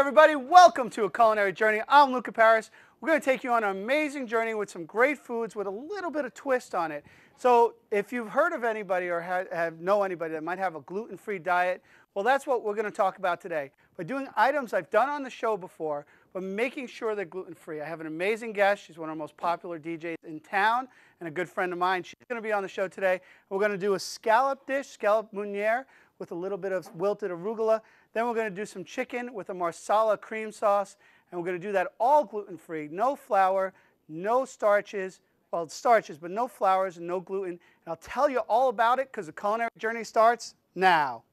everybody, welcome to A Culinary Journey. I'm Luca. We're going to take you on an amazing journey with some great foods with a little bit of twist on it. So if you've heard of anybody or know anybody that might have a gluten-free diet, well, that's what we're going to talk about today. By doing items I've done on the show before, but making sure they're gluten-free. I have an amazing guest. She's one of our most popular DJs in town and a good friend of mine. She's going to be on the show today. We're going to do a scallop dish, scallop Meuniere, with a little bit of wilted arugula. Then we're going to do some chicken with a Marsala cream sauce, and we're going to do that all gluten-free. No flour, no starches, well, starches, but no flours and no gluten. And I'll tell you all about it because the culinary journey starts now.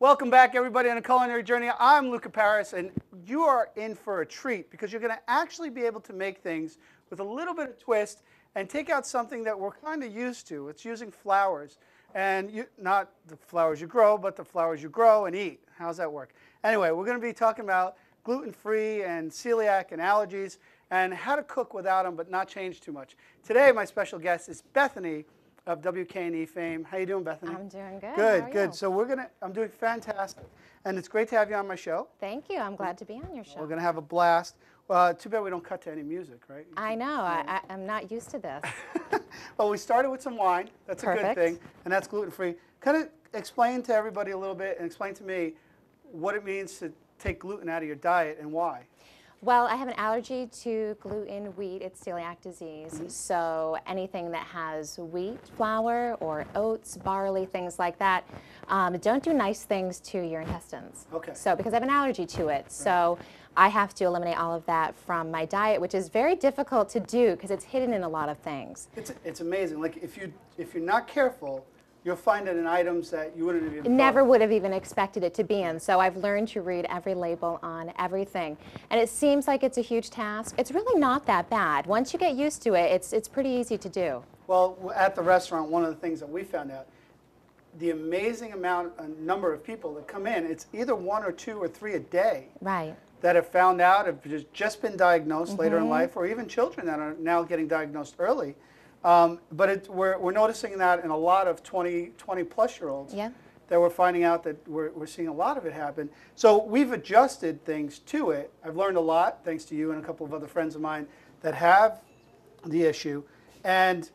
Welcome back, everybody, on A Culinary Journey. I'm Luca, and you are in for a treat because you're going to actually be able to make things with a little bit of twist and take out something that we're kind of used to. It's using flours, and not the flours you grow, but the flours you grow and eat. How's that work? Anyway, we're going to be talking about gluten-free and celiac and allergies and how to cook without them but not change too much. Today, my special guest is Bethany of WKNE fame. How you doing, Bethany? I'm doing good. Good, good. So I'm doing fantastic. And it's great to have you on my show. Thank you. I'm glad to be on your show. We're going to have a blast. Too bad we don't cut to any music, right? I know. I'm not used to this. Well, we started with some wine. That's Perfect. A good thing. And that's gluten-free. Kind of explain to everybody a little bit and explain to me what it means to take gluten out of your diet and why. Well, I have an allergy to gluten, wheat. It's celiac disease. So anything that has wheat flour or oats, barley, things like that, don't do nice things to your intestines. Okay. So because I have an allergy to it. Right. So I have to eliminate all of that from my diet, which is very difficult to do because it's hidden in a lot of things. It's amazing. Like if you're not careful, you'll find it in items that you wouldn't have even Never would have even expected it to be in. So I've learned to read every label on everything. And it seems like it's a huge task. It's really not that bad. Once you get used to it, it's pretty easy to do. Well, at the restaurant, one of the things that we found out, the amazing number of people that come in, it's either 1 or 2 or 3 a day. Right. That have found out, have just been diagnosed later in life, or even children that are now getting diagnosed early. But we're noticing that in a lot of 20-plus-year-olds, yeah, that we're finding out that we're seeing a lot of it happen. So we've adjusted things to it. I've learned a lot, thanks to you and a couple of other friends of mine that have the issue. And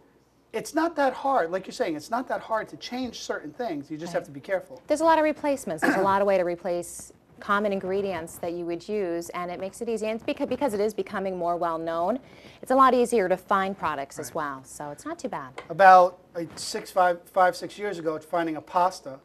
it's not that hard. Like you're saying, it's not that hard to change certain things. You just have to be careful. There's a lot of replacements. There's a lot of way to replace common ingredients that you would use, and it makes it easy. And it's because it is becoming more well-known, it's a lot easier to find products as well, so it's not too bad. About 5, 6 years ago, finding a pasta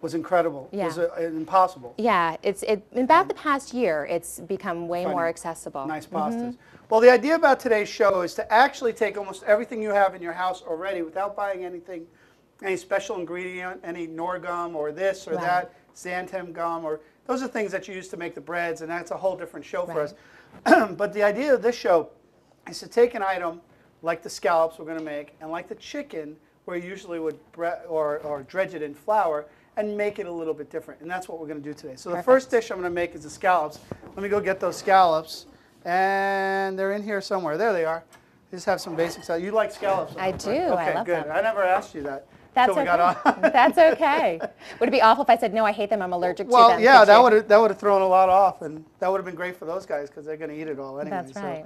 was incredible. Yeah. It was impossible. Yeah, in about the past year, it's become way more accessible. Nice pastas. Well, the idea about today's show is to actually take almost everything you have in your house already without buying anything, any special ingredient, any Knorr gum or this or that, xanthan gum, or those are things that you use to make the breads, and that's a whole different show for us. But the idea of this show is to take an item like the scallops we're going to make, and like the chicken, where you usually would or dredge it in flour, and make it a little bit different. And that's what we're going to do today. So the first dish I'm going to make is the scallops. Let me go get those scallops, and they're in here somewhere. There they are. Just have some basics. You like scallops? I do. Okay, I love good. them. I never asked you that. That's okay. That's okay. Would it be awful if I said, no, I hate them, I'm allergic to them? Well, yeah, that would have thrown a lot off, and that would have been great for those guys because they're going to eat it all anyway. That's right.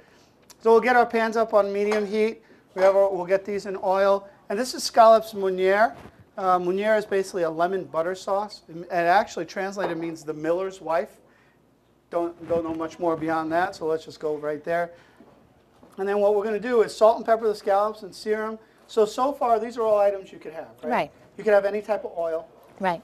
So we'll get our pans up on medium heat. We'll get these in oil. And this is scallops Meuniere. Meuniere is basically a lemon butter sauce. It actually translated means the miller's wife. Don't know much more beyond that, so let's just go right there. And then what we're going to do is salt and pepper the scallops and sear them. So far, these are all items you could have, right? Right. You could have any type of oil. Right.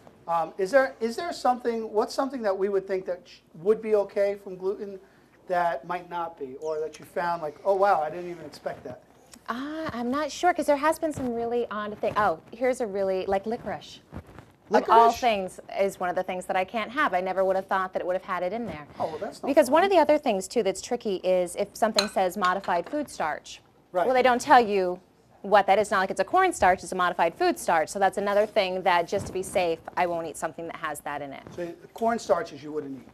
Is there something, what's something that we would think that would be okay from gluten that might not be, or that you found like, oh wow, I didn't even expect that? I'm not sure because there has been some really odd things. Oh, here's a really, like licorice. Of all Licorice? things is one of the things that I can't have. I never would have thought that it would have had it in there. Oh, well, that's not Because one fun. of the other things too that's tricky is if something says modified food starch. Right. Well, they don't tell you what that is. It's not like it's a cornstarch, it's a modified food starch. So that's another thing that just to be safe, I won't eat something that has that in it. So the corn starches you wouldn't eat.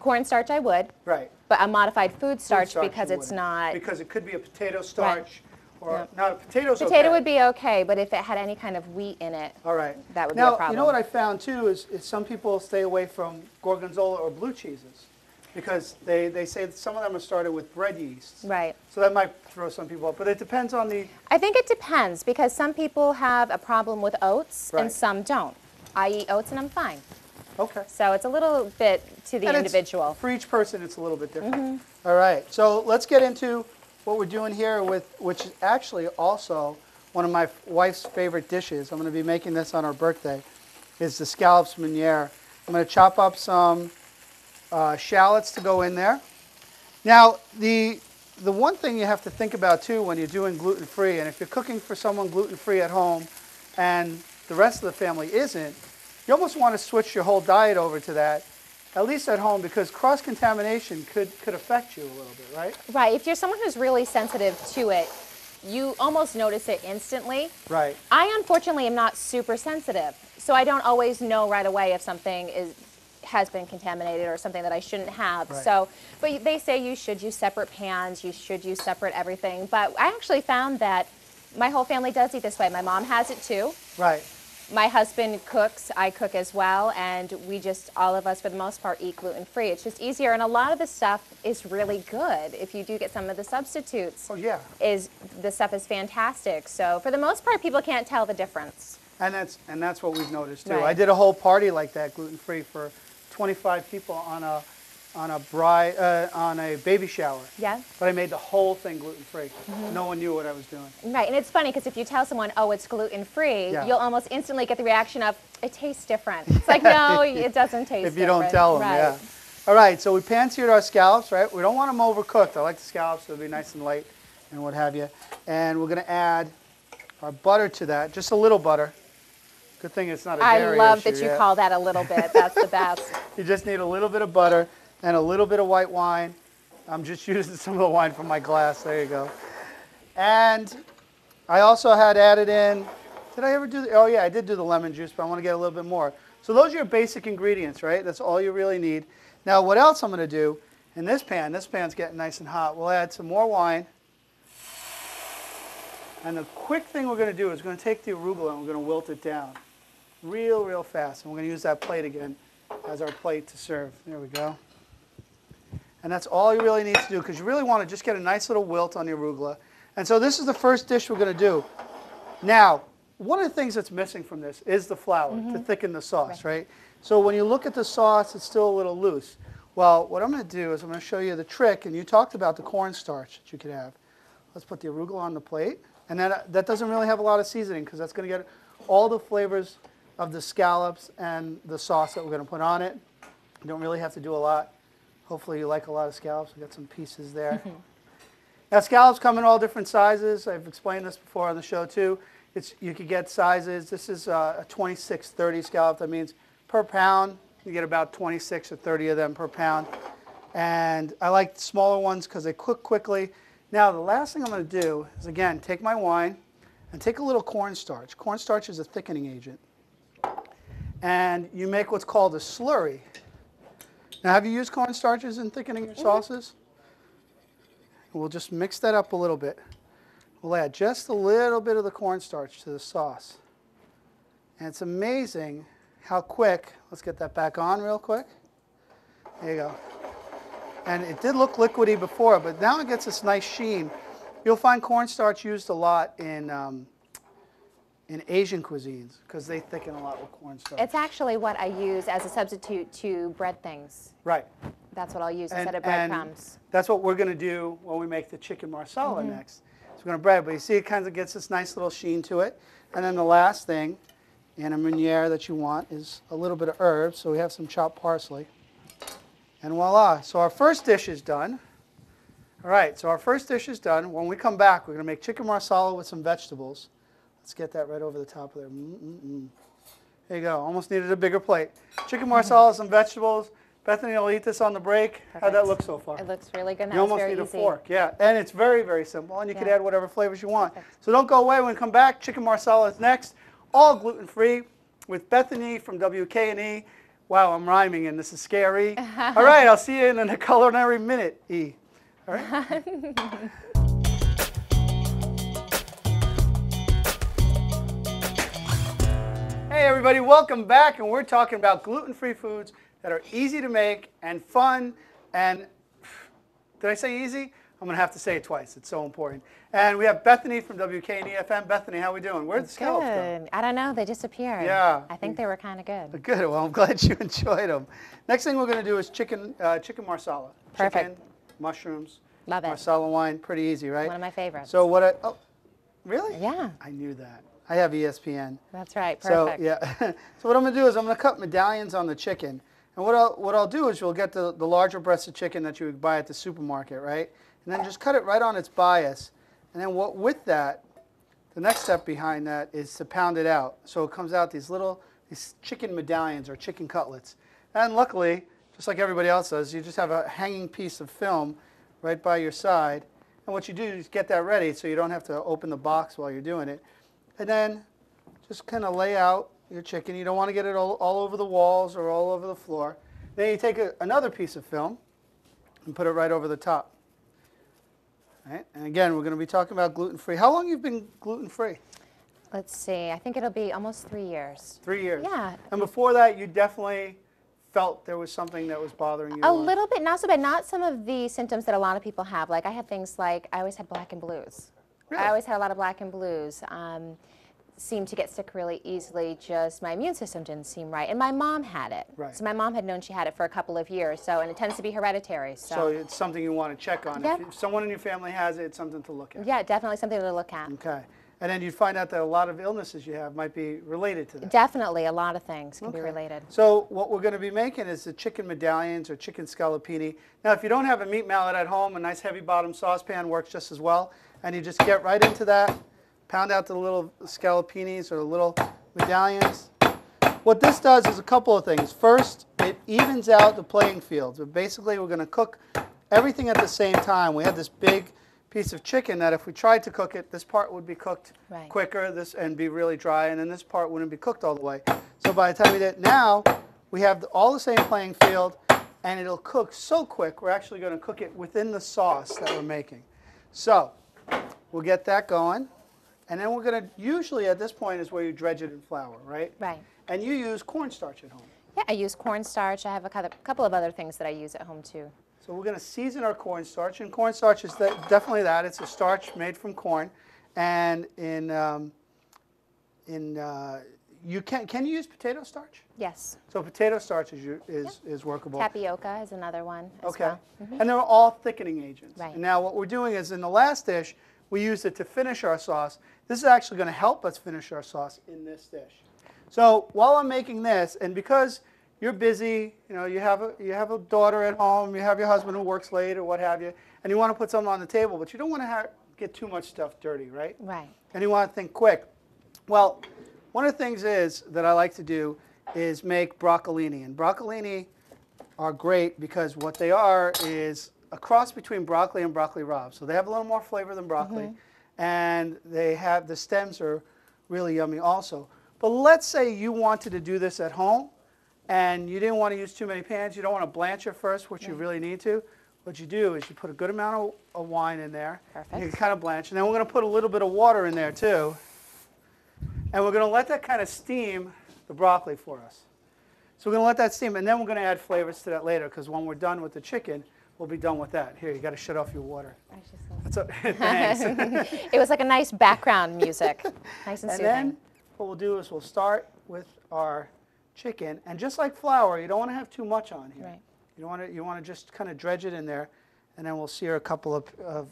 Cornstarch I would, Right. but a modified food starch Starch because you it's wouldn't. not. Because it could be a potato starch, or Yeah. not a potato's Potato okay. would be okay, but if it had any kind of wheat in it, All right. that would be Now, a problem. you know what I found too is some people stay away from gorgonzola or blue cheeses because they say that some of them are started with bread yeast. Right. So that might throw some people up, but it depends on the. I think it depends because some people have a problem with oats Right. and some don't. I eat oats and I'm fine. Okay. So it's a little bit to the And it's- individual. For each person, it's a little bit different. All right. So let's get into what we're doing here with, which is actually also one of my wife's favorite dishes. I'm going to be making this on her birthday. Is the scallops Meuniere. I'm going to chop up some shallots to go in there. Now, the one thing you have to think about too when you're doing gluten-free, and if you're cooking for someone gluten-free at home and the rest of the family isn't, you almost want to switch your whole diet over to that, at least at home, because cross-contamination could affect you a little bit, right? Right. If you're someone who's really sensitive to it, you almost notice it instantly. Right. I unfortunately am not super sensitive, so I don't always know right away if something has been contaminated or something that I shouldn't have. Right. So, but they say you should use separate pans, you should use separate everything. But I actually found that my whole family does eat this way. My mom has it too. Right. My husband cooks, I cook as well, and we just, all of us for the most part, eat gluten-free. It's just easier, and a lot of the stuff is really good. If you do get some of the substitutes, Oh, yeah. the stuff is fantastic. So for the most part, people can't tell the difference. And that's what we've noticed too. Right. I did a whole party like that, gluten-free, for 25 people on a baby shower. Yeah. But I made the whole thing gluten-free. No one knew what I was doing. Right, and it's funny because if you tell someone, oh, it's gluten-free, Yeah. you'll almost instantly get the reaction of, it tastes different. It's like, no, it doesn't taste different. If you don't tell them, right. yeah. All right, so we pan-seared our scallops, right? We don't want them overcooked. I like the scallops, so they'll be nice and light and what have you. And we're going to add our butter to that, just a little butter. Good thing it's not a I dairy love issue that you yet. call that a little bit. That's the best. You just need a little bit of butter and a little bit of white wine. I'm just using some of the wine from my glass. There you go. And I also had added in, did I ever do the, oh yeah, I did do the lemon juice, but I want to get a little bit more. So those are your basic ingredients, right? That's all you really need. Now what else I'm going to do in this pan's getting nice and hot, we'll add some more wine. And the quick thing we're going to do is we're going to take the arugula and we're going to wilt it down real fast. And we're going to use that plate again as our plate to serve. There we go. And that's all you really need to do because you really want to just get a nice little wilt on the arugula. And so this is the first dish we're going to do. Now, one of the things that's missing from this is the flour to thicken the sauce, right? So when you look at the sauce, it's still a little loose. Well, what I'm going to do is I'm going to show you the trick, and you talked about the cornstarch that you could have. Let's put the arugula on the plate. And that doesn't really have a lot of seasoning because that's going to get all the flavors of the scallops and the sauce that we're going to put on it. You don't really have to do a lot. Hopefully you like a lot of scallops. We've got some pieces there. Now scallops come in all different sizes. I've explained this before on the show too. You could get sizes. This is a 26-30 scallop. That means per pound you get about 26 or 30 of them per pound. And I like the smaller ones because they cook quickly. Now the last thing I'm going to do is, again, take my wine and take a little cornstarch. Cornstarch is a thickening agent. And you make what's called a slurry. Now have you used cornstarches in thickening your sauces? We'll just mix that up a little bit. We'll add just a little bit of the cornstarch to the sauce. And it's amazing how quick, let's get that back on real quick. There you go. And it did look liquidy before, but now it gets this nice sheen. You'll find cornstarch used a lot in Asian cuisines because they thicken a lot with cornstarch. It's actually what I use as a substitute to bread things. Right. That's what I'll use instead of breadcrumbs. That's what we're going to do when we make the chicken marsala next. So we're going to bread, but you see it kind of gets this nice little sheen to it. And then the last thing and a Meuniere that you want is a little bit of herbs. So we have some chopped parsley. And voila. So our first dish is done. All right, so our first dish is done. When we come back, we're going to make chicken marsala with some vegetables. Let's get that right over the top of there. There you go. Almost needed a bigger plate. Chicken marsala, some vegetables. Bethany will eat this on the break. Perfect. How'd that look so far? It looks really good. You almost need a fork, yeah. And it's very, very simple, and you can add whatever flavors you want. Perfect. So don't go away. When we come back, chicken marsala is next, all gluten-free with Bethany from WKNE. Wow, I'm rhyming, and this is scary. All right, I'll see you in the Culinary Minute, E. All right? Hey, everybody, welcome back, and we're talking about gluten-free foods that are easy to make and fun. And did I say easy? I'm going to have to say it twice. It's so important. And we have Bethany from WKNE FM. Bethany, how are we doing? Where'd the scallops go? Good. I don't know. They disappeared. Yeah. I think they were kind of good. Good. Well, I'm glad you enjoyed them. Next thing we're going to do is chicken marsala. Perfect. Chicken, mushrooms, Love it. marsala wine. Pretty easy, right? One of my favorites. So oh, really? Yeah. I knew that. I have ESPN. That's right. Perfect. So, yeah. So what I'm going to do is I'm going to cut medallions on the chicken. And what I'll do is you'll get the larger breast of chicken that you would buy at the supermarket, right? And then just cut it right on its bias. And then with that, the next step behind that is to pound it out. So it comes out these chicken medallions or chicken cutlets. And luckily, just like everybody else does, you just have a hanging piece of film right by your side. And what you do is get that ready so you don't have to open the box while you're doing it. And then just kind of lay out your chicken. You don't want to get it all over the walls or all over the floor. Then you take another piece of film and put it right over the top. All right? And again, we're going to be talking about gluten-free. How long have you been gluten-free? Let's see. I think it'll be almost 3 years. 3 years. Yeah. And before that, you definitely felt there was something that was bothering you? A little bit, not so bad. Not some of the symptoms that a lot of people have. Like I had things like I always had black and blues. Really? I always had a lot of black and blues. Seemed to get sick really easily, just my immune system didn't seem right. And my mom had it. Right. So my mom had known she had it for a couple of years, and it tends to be hereditary. So it's something you want to check on. Yep. If someone in your family has it, it's something to look at. Yeah, definitely something to look at. Okay. And then you'd find out that a lot of illnesses you have might be related to that. Definitely, a lot of things can be related. So what we're going to be making is the chicken medallions or chicken scallopini. Now, if you don't have a meat mallet at home, a nice heavy bottom saucepan works just as well. And you just get right into that. Pound out the little scallopinis or the little medallions. What this does is a couple of things. First, it evens out the playing field. So basically, we're going to cook everything at the same time. We have this big piece of chicken that if we tried to cook it, this part would be cooked quicker and be really dry, and then this part wouldn't be cooked all the way. So by the time we did it now, we have all the same playing field, and it'll cook so quick, we're actually going to cook it within the sauce that we're making. So we'll get that going. And then we're going to, usually at this point is where you dredge it in flour, right? Right. And you use cornstarch at home. Yeah, I use cornstarch. I have a couple of other things that I use at home too. So we're going to season our cornstarch, and cornstarch is definitely that. It's a starch made from corn. And can you use potato starch? Yes. So potato starch is workable. Tapioca is another one as well. Mm-hmm. And they're all thickening agents. Right. And now what we're doing is in the last dish, we used it to finish our sauce. This is actually going to help us finish our sauce in this dish. So while I'm making this, and because you're busy, you have a daughter at home, you have your husband who works late or what have you, and you want to put something on the table, but you don't want to get too much stuff dirty, right? Right. And you want to think quick. Well, one of the things that I like to do is make broccolini. And broccolini are great because what they are is a cross between broccoli and broccoli rabe. So they have a little more flavor than broccoli, and the stems are really yummy also. But let's say you wanted to do this at home, and you didn't want to use too many pans. You don't want to blanch it first, which you really need to. What you do is you put a good amount of wine in there. Perfect. You can kind of blanch, and then we're going to put a little bit of water in there too. And we're going to let that kind of steam the broccoli for us. So we're going to let that steam, and then we're going to add flavors to that later, because when we're done with the chicken, we'll be done with that. Here, you got to shut off your water. Thanks. It was like a nice background music, nice and soothing. And then what we'll do is we'll start with our chicken, and just like flour, you don't want to have too much on here. Right. You want to just kind of dredge it in there, and then we'll sear a couple of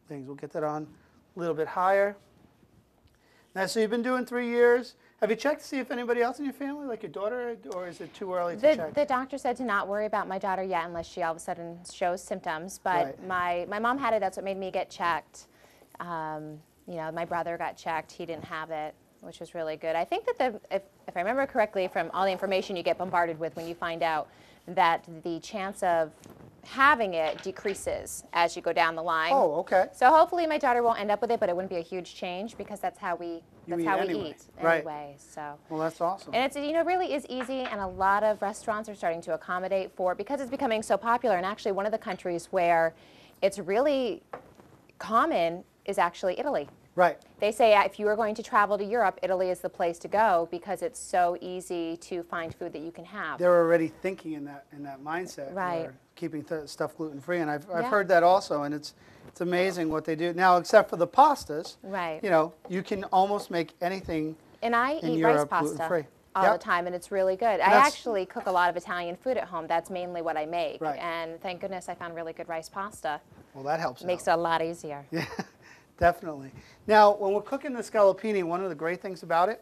things. We'll get that on a little bit higher. Now, so you've been doing 3 years. Have you checked to see if anybody else in your family, like your daughter, or is it too early to check? The doctor said to not worry about my daughter yet unless she all of a sudden shows symptoms. But my mom had it. That's what made me get checked. You know, my brother got checked. He didn't have it, which was really good. I think that if I remember correctly from all the information you get bombarded with when you find out, that the chance of having it decreases as you go down the line. Oh, okay. So hopefully my daughter won't end up with it, but it wouldn't be a huge change because that's how we eat anyway. So. Well, that's awesome. And it's, you know, really is easy, and a lot of restaurants are starting to accommodate for it because it's becoming so popular. And actually, one of the countries where it's really common is actually Italy. Right. They say if you are going to travel to Europe, Italy is the place to go because it's so easy to find food that you can have. They're already thinking in that mindset. Right. Where keeping stuff gluten-free, and I've heard that also, and it's amazing what they do now. Except for the pastas, right? You know, you can almost make anything. And I eat Europe rice pasta all the time, and it's really good. I actually cook a lot of Italian food at home. That's mainly what I make, and thank goodness I found really good rice pasta. Well, that helps. Makes it a lot easier. Yeah, definitely. Now, when we're cooking the scallopini, one of the great things about it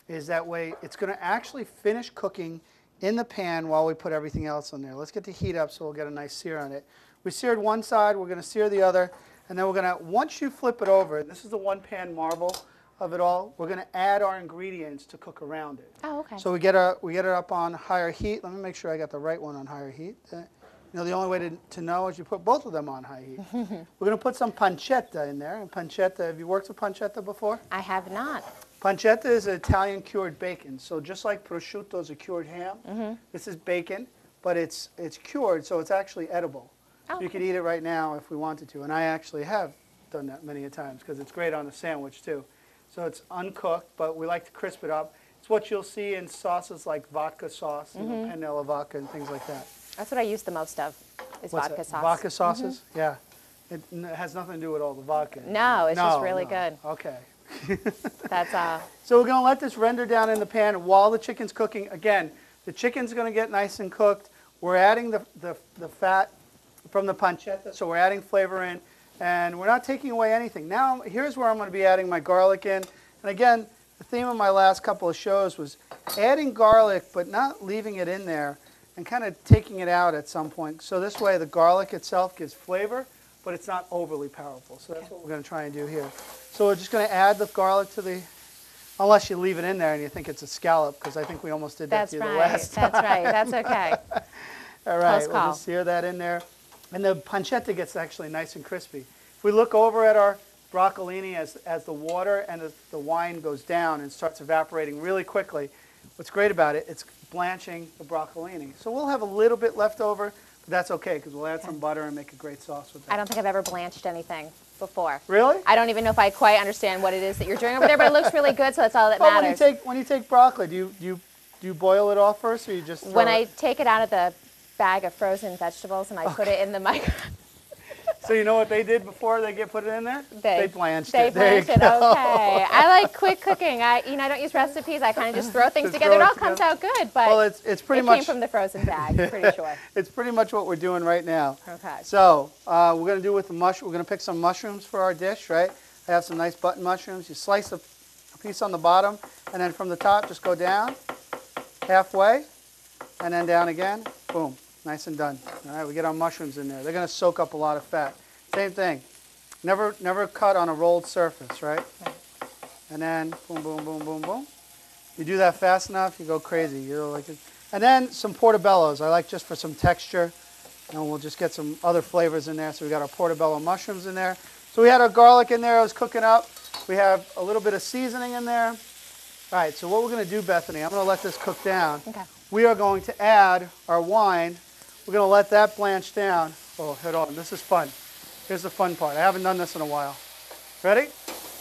is that way it's going to actually finish cooking in the pan while we put everything else on there. Let's get the heat up so we'll get a nice sear on it. We seared one side, we're going to sear the other, and then we're going to, once you flip it over, this is the one pan marvel of it all, we're going to add our ingredients to cook around it. Oh, okay. So we get it up on higher heat. Let me make sure I got the right one on higher heat. You know, the only way to know is you put both of them on high heat. We're going to put some pancetta in there. And pancetta, have you worked with pancetta before? I have not. Pancetta is an Italian cured bacon. So just like prosciutto is a cured ham, this is bacon, but it's cured, so it's actually edible. Oh, you could eat it right now if we wanted to. And I actually have done that many a times because it's great on a sandwich too. So it's uncooked, but we like to crisp it up. It's what you'll see in sauces like vodka sauce, you know, panela vodka and things like that. That's what I use the most of, is vodka sauce. Vodka sauces? Yeah. It has nothing to do with all the vodka. No, it's just really good. Okay. That's all. So we're going to let this render down in the pan while the chicken's cooking. Again, the chicken's going to get nice and cooked. We're adding the fat from the pancetta, so we're adding flavor in, and we're not taking away anything. Now, here's where I'm going to be adding my garlic in. And again, the theme of my last couple of shows was adding garlic, but not leaving it in there, and kind of taking it out at some point. So this way the garlic itself gives flavor, but it's not overly powerful. So that's what we're going to try and do here. So we're just going to add the garlic to the, unless you leave it in there and you think it's a scallop, because I think we almost did that to you the last time. That's right. That's okay. All right, we'll just sear that in there. And the pancetta gets actually nice and crispy. If we look over at our broccolini as the water and the wine goes down and starts evaporating really quickly, what's great about it, it's blanching the broccolini. So we'll have a little bit left over, but that's okay because we'll add some butter and make a great sauce with that. I don't think I've ever blanched anything before. Really? I don't even know if I quite understand what it is that you're doing over there, but it looks really good, so that's all that matters. When you take broccoli, do you boil it off first, or you just throw When I take it out of the bag of frozen vegetables and I put it in the microwave. So you know what they did before they put it in there? They blanched it. They blanched it, okay. I like quick cooking. I don't use recipes. I kind of just throw things together. It all comes out good, but well, it's pretty much came from the frozen bag, I'm pretty sure. It's pretty much what we're doing right now. Okay. So we're going to do with the we're going to pick some mushrooms for our dish, right? I have some nice button mushrooms. You slice a piece on the bottom, and then from the top, just go down halfway, and then down again. Boom. Nice and done. All right, we get our mushrooms in there. They're going to soak up a lot of fat. Same thing. Never cut on a rolled surface, right? And then boom, boom, boom, boom, boom. You do that fast enough, you go crazy. You're like, and then some portobellos. I like just for some texture, and we'll just get some other flavors in there. So we got our portobello mushrooms in there. So we had our garlic in there. It was cooking up. We have a little bit of seasoning in there. All right. So what we're going to do, Bethany, I'm going to let this cook down. Okay. We are going to add our wine. We're going to let that blanch down. Oh, hold on. This is fun. Here's the fun part. I haven't done this in a while. Ready?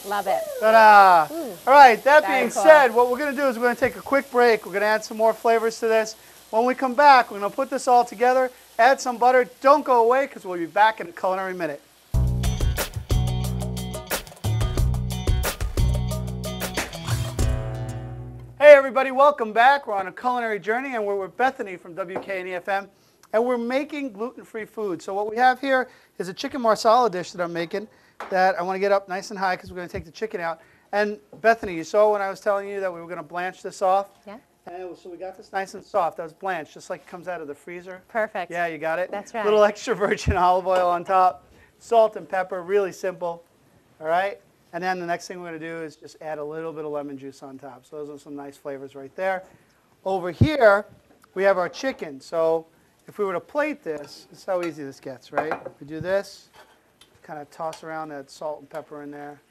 Love it. Ta-da! All right, that Very being cool. said, what we're going to do is we're going to take a quick break. We're going to add some more flavors to this. When we come back, we're going to put this all together, add some butter. Don't go away because we'll be back in a Culinary Minute. Hey everybody, welcome back. We're on a culinary journey and we're with Bethany from WKNE FM. And we're making gluten-free food. So what we have here is a chicken marsala dish that I'm making that I want to get up nice and high because we're going to take the chicken out. And Bethany, you saw when I was telling you that we were going to blanch this off? Yeah. And so we got this nice and soft. That was blanched, just like it comes out of the freezer. Perfect. Yeah, you got it? That's right. Little extra virgin olive oil on top, salt and pepper, really simple. All right? And then the next thing we're going to do is just add a little bit of lemon juice on top. So those are some nice flavors right there. Over here, we have our chicken. So if we were to plate this, this is how easy this gets, right? We do this, kind of toss around that salt and pepper in there.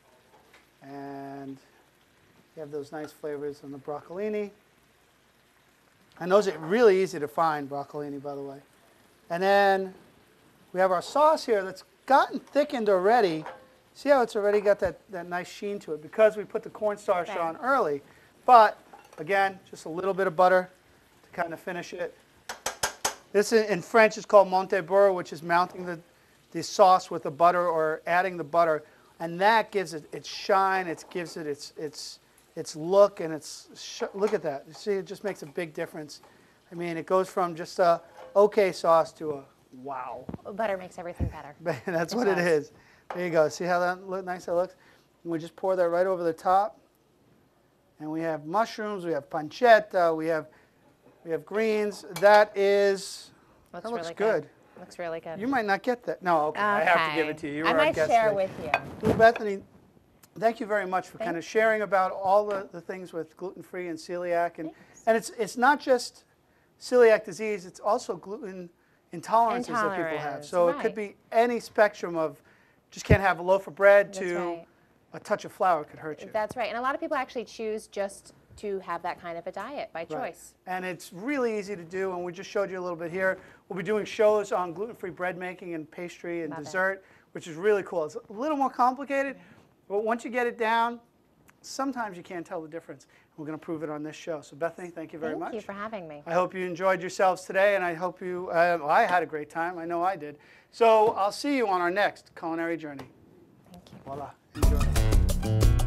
And you have those nice flavors on the broccolini. And those are really easy to find, broccolini, by the way. And then we have our sauce here that's gotten thickened already. See how it's already got that nice sheen to it because we put the cornstarch on early. But, again, just a little bit of butter to kind of finish it. This in French is called monter beurre, which is mounting the sauce with the butter or adding the butter. And that gives it its shine, it gives it its look, and look at that. You see, it just makes a big difference. I mean, it goes from just a okay sauce to a wow. Butter makes everything better. That's what it is. There you go. See how nice that looks? And we just pour that right over the top. And we have mushrooms, we have pancetta, we have greens. That looks really good. Looks really good. You might not get that. No, okay. I have to give it to you. I might share with you. Well, Bethany, thank you very much for kind of sharing about all the things with gluten-free and celiac. And it's not just celiac disease, it's also gluten intolerances that people have. So it could be any spectrum of just can't have a loaf of bread to a touch of flour could hurt you. That's right. And a lot of people actually choose just to have that kind of a diet by choice. And it's really easy to do, and we just showed you a little bit here. We'll be doing shows on gluten-free bread making and pastry and dessert, which is really cool. It's a little more complicated, but once you get it down, sometimes you can't tell the difference. We're going to prove it on this show. So Bethany, thank you very much. Thank you for having me. I hope you enjoyed yourselves today, and I hope you, I had a great time. I know I did. So I'll see you on our next culinary journey. Thank you. Voila. Enjoy.